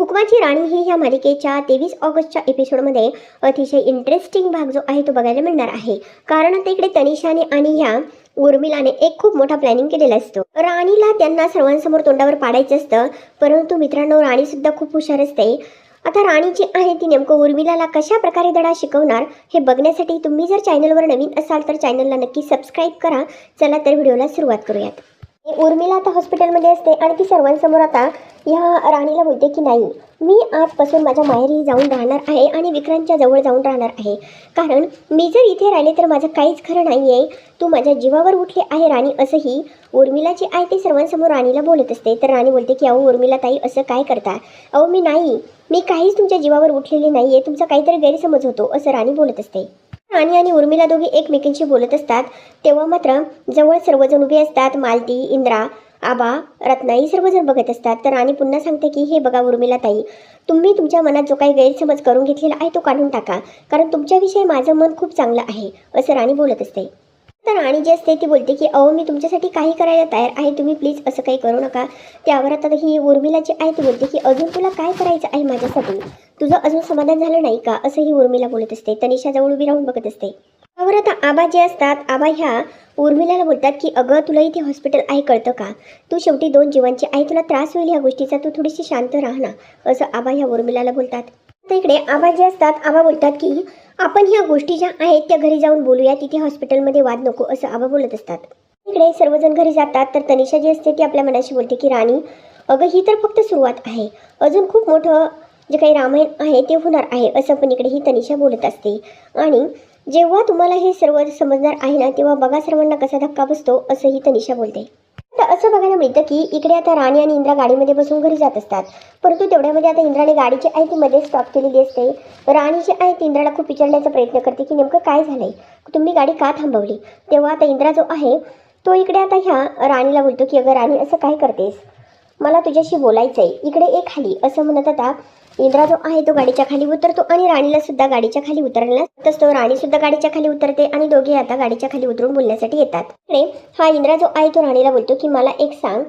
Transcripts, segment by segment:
हुकमाची राणी ही ह्या मालिकेच्या 23 ऑगस्टच्या एपिसोडमध्ये अतिशय इंटरेस्टिंग भाग जो आहे तो बघायला मिळणार आहे. कारण आता इकडे तनिषाने आणि ह्या उर्मिलाने एक खूप मोठा प्लॅनिंग केलेला असतो. राणीला त्यांना सर्वांसमोर तोंडावर पाडायचं असतं, परंतु मित्रांनो राणी सुद्धा खूप हुशार असते. आता राणी जी आहे ती नेमकं उर्मिलाला कशा प्रकारे धडा शिकवणार हे बघण्यासाठी तुम्ही जर चॅनलवर नवीन असाल तर चॅनलला नक्की सबस्क्राईब करा. चला तर व्हिडिओला सुरुवात करूयात. उर्मिला आता हॉस्पिटलमध्ये असते आणि ती सर्वांसमोर आता ह्या राणीला बोलते की नाही, मी आजपासून माझ्या माहेरी जाऊन राहणार आहे आणि विक्रांतच्या जवळ जाऊन राहणार आहे. कारण मी जर इथे राहिले तर माझं काहीच खरं नाही आहे. तू माझ्या जीवावर उठली आहे राणी, असंही उर्मिलाची आई ते सर्वांसमोर राणीला बोलत असते. तर राणी बोलते की अहो उर्मिला ताई असं काय करता, अहो मी काहीच तुमच्या जीवावर उठलेली नाही आहे, तुमचा काहीतरी गैरसमज होतो, असं राणी बोलत असते. राणी आणि उर्मिला दोघी एकमेकींशी बोलत असतात तेव्हा मात्र जवळ सर्वजण उभे असतात. मालती, इंद्रा, आबा, रत्नाई सर्वजण बघत असतात. तर राणी पुन्हा सांगते की हे बघा उर्मिला ताई, तुम्ही तुमच्या मनात जो काही गैरसमज करून घेतलेला आहे तो काढून टाका, कारण तुमच्याविषयी माझं मन खूप चांगलं आहे, असं राणी बोलत असते. तर राणी जी असते ती बोलते की अहो मी तुमच्यासाठी काही करायला तयार आहे, तुम्ही प्लीज असं काही करू नका. त्यावर आता ही उर्मिलाची आहे ती बोलते की अजून तुला काय करायचं आहे माझ्यासाठी, तुझं अजून समाधान झालं नाही का, असं ही उर्मिला बोलत असते. तनिषाजवळ उभी राहून बघत असते. त्यावर आता आबा जे असतात, आबा ह्या उर्मिलाला बोलतात की अगं तुला इथे हॉस्पिटल आहे कळतं का, तू शेवटी 2 जीवांची आहे, तुला त्रास होईल ह्या गोष्टीचा, तू थोडीशी शांत राहा ना, असं आबा ह्या उर्मिलाला बोलतात. तर इकडे आबा जे असतात आबा बोलतात की आपण ह्या गोष्टी ज्या आहेत त्या घरी जाऊन बोलूया, तिथे हॉस्पिटलमध्ये वाद नको, असं आबा बोलत असतात. इकडे सर्वजण घरी जातात. तर तनिषा जी असते ती आपल्या मनाशी बोलते की राणी अगं ही तर फक्त सुरुवात आहे, अजून खूप मोठं जे काही रामायण आहे ते होणार आहे, असं पण इकडे ही तनिषा बोलत असते. आणि जेव्हा तुम्हाला हे सर्व समजणार आहे ना तेव्हा बघा सर्वांना कसा धक्का बसतो, असंही तनिषा बोलते. तर असं बघायला मिळतं की इकडे आता राणी आणि इंद्रा गाडीमध्ये बसून घरी जात असतात. परंतु तेवढ्यामध्ये आता इंद्राने गाडीची आहे ती मध्ये स्टॉप केलेली असते. राणी जी आहे ती इंद्राला खूप विचारण्याचा प्रयत्न करते की नेमकं काय झालंय, तुम्ही गाडी का थांबवली. तेव्हा आता इंद्रा जो आहे तो इकडे आता ह्या राणीला बोलतो की अगं राणी असं काय करतेस, मला तुझ्याशी बोलायचं आहे, इकडे एक खाली, असं म्हणत आता इंद्रा जो आहे तो गाडीच्या खाली उतरतो आणि राणीला सुद्धा गाडीच्या खाली उतरण्यास असतो. राणी सुद्धा गाडीच्या खाली उतरते आणि दोघे आता गाडीच्या खाली उतरून बोलण्यासाठी येतात. इकडे हा इंद्रा जो आहे तो राणीला बोलतो की मला एक सांग,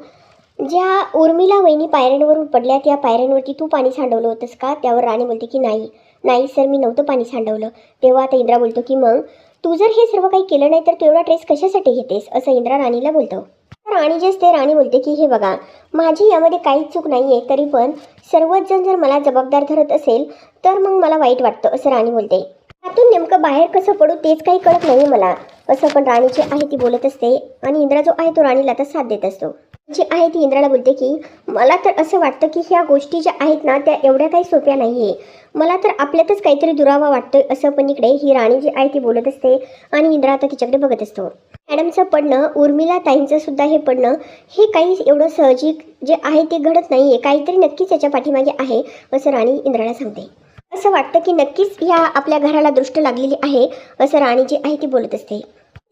ज्या उर्मिला वहिनी पायऱ्यांवरून पडल्या त्या पायऱ्यांवरती तू पाणी सांडवलं होतंस का. त्यावर राणी बोलते की नाही सर, मी नव्हतं पाणी सांडवलं. तेव्हा आता इंद्रा बोलतो की मग तू जर हे सर्व काही केलं नाही तर तू एवढा ड्रेस कशासाठी घेतेस, असं इंद्रा राणीला बोलतो. राणी जे असते राणी बोलते की हे बघा माझी यामध्ये काहीच चूक नाही आहे, तरी पण सर्वच जण जर मला जबाबदार धरत असेल तर मग मला वाईट वाटतं, असं राणी बोलते. त्यातून नेमकं बाहेर कसं पडू तेच काही कळत नाही मला, असं पण राणी जी आहे ती बोलत असते. आणि इंद्रा जो आहे तो राणीला आता साथ देत असतो. जी आहे ती इंद्राला बोलते की मला तर असं वाटतं की ह्या गोष्टी ज्या आहेत ना त्या एवढ्या काही सोप्या नाही आहे, मला तर आपल्यातच काहीतरी दुरावा वाटतोय, असं पण इकडे ही राणी जी आहे ती बोलत असते. आणि इंद्रा आता तिच्याकडे बघत असतो. मॅडमचं पडणं, उर्मिला ताईंचं सुद्धा हे पडणं, हे काही एवढं सहजिक जे आहे ते घडत नाही आहे, काहीतरी नक्कीच याच्या पाठीमागे आहे, असं राणी इंद्राला सांगते. असं वाटतं की नक्कीच ह्या आपल्या घराला दृष्ट लागलेली आहे, असं राणी जी आहे ती बोलत असते.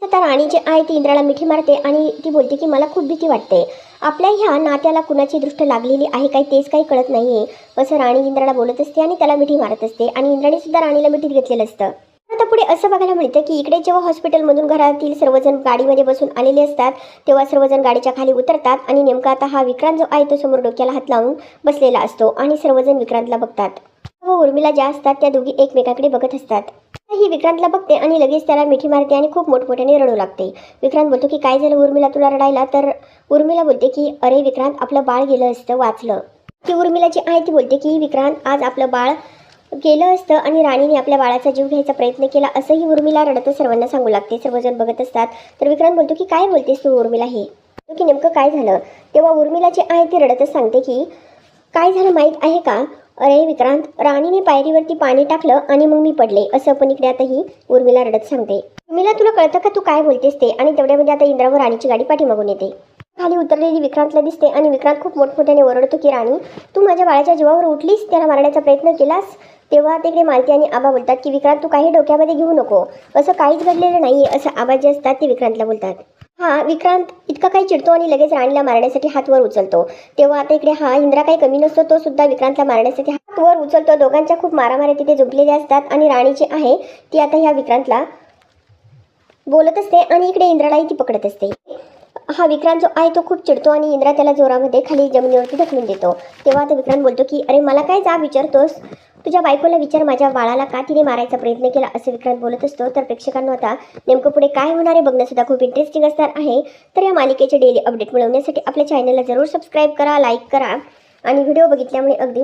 आता राणी जी आहे ती इंद्राला मिठी मारते आणि ती बोलते की मला खूप भीती वाटते, आपल्या ह्या नात्याला कुणाची दृष्ट लागलेली आहे काही तेच काही कळत नाही आहे, असं राणी इंद्राला बोलत असते आणि त्याला मिठी मारत असते. आणि इंद्राने सुद्धा राणीला मिठीत घेतलेलं असतं. आता पुढे असं बघायला मिळतं की इकडे जेव्हा हॉस्पिटलमधून घरातील सर्वजण गाडीमध्ये बसून आलेले असतात तेव्हा सर्वजण गाडीच्या खाली उतरतात. आणि नेमका आता हा विक्रांत जो आहे तो समोर डोक्याला हात लावून बसलेला असतो आणि सर्वजण विक्रांतला बघतात. व उर्मिला ज्या असतात त्या दोघी एकमेकाकडे बघत असतात. ही विक्रांतला बघते आणि लगेच त्याला मिठी मारते आणि खूप मोठमोठ्याने रडू लागते. विक्रांत बोलतो की काय झालं उर्मिला तुला रडायला. तर उर्मिला बोलते की अरे विक्रांत आपलं बाळ गेलं असतं, वाचलं. ती उर्मिला जी आहे ती बोलते की विक्रांत आज आपलं बाळ गेलं असतं आणि राणीने आपल्या बाळाचा जीव घ्यायचा प्रयत्न केला, असंही उर्मिला रडतच सर्वांना सांगू लागते. सर्वजण बघत असतात. तर विक्रांत बोलतो की काय बोलतेस तू उर्मिला, हे की नेमकं काय झालं. तेव्हा उर्मिला जी आहे ती रडतच सांगते की काय झालं माहीत आहे का, अरे विक्रांत राणीने पायरीवरती पाणी टाकलं आणि मग मी पडले, असं पण इकडे आता ही उर्मिला रडत सांगते. उर्मिला तुला कळतं का तू काय बोलतेस ते. आणि तेवढ्यामध्ये आता इंद्रा व राणीची गाडी पाठीमागून येते. खाली उतरलेली विक्रांतला दिसते आणि विक्रांत खूप मोठमोठ्याने ओरडतो की राणी तू माझ्या बाळाच्या जीवावर उठलीस, त्याला मारण्याचा प्रयत्न केलास. तेव्हा तिकडे मालती आणि आबा बोलतात की विक्रांत तू काही डोक्यामध्ये घेऊ नको, असं काहीच घडलेलं नाही आहे, असं आबा जे असतात ते विक्रांतला बोलतात. हा विक्रांत इतका काही चिडतो आणि लगेच राणीला मारण्यासाठी हात वर उचलतो. तेव्हा आता इकडे हा इंद्रा काही कमी नसतो, तो सुद्धा विक्रांतला मारण्यासाठी हात वर उचलतो. दोघांच्या खूप मारामारी तिथे झुंपलेल्या असतात आणि राणी जी आहे ती आता ह्या विक्रांतला बोलत असते आणि इकडे इंद्रालाही ती पकडत असते. हा विक्रांत जो आहे तो खूप चिडतो आणि इंद्रा त्याला जोरामध्ये खाली जमिनीवरती ढकलून देतो. तेव्हा आता विक्रांत बोलतो की अरे मला काय जा विचारतोस, तुझ्या बायकोला विचार माझ्या बाळाला का तिने मारायचा प्रयत्न केला, असं विक्रांत बोलत असतो. तर प्रेक्षकांना आता नेमकं पुढे काय होणार आहे बघणंसुद्धा खूप इंटरेस्टिंग असणार आहे. तर या मालिकेचे डेली अपडेट मिळवण्यासाठी आपल्या चॅनलला जरूर सबस्क्राईब करा, लाईक करा आणि व्हिडिओ बघितल्यामुळे अगदी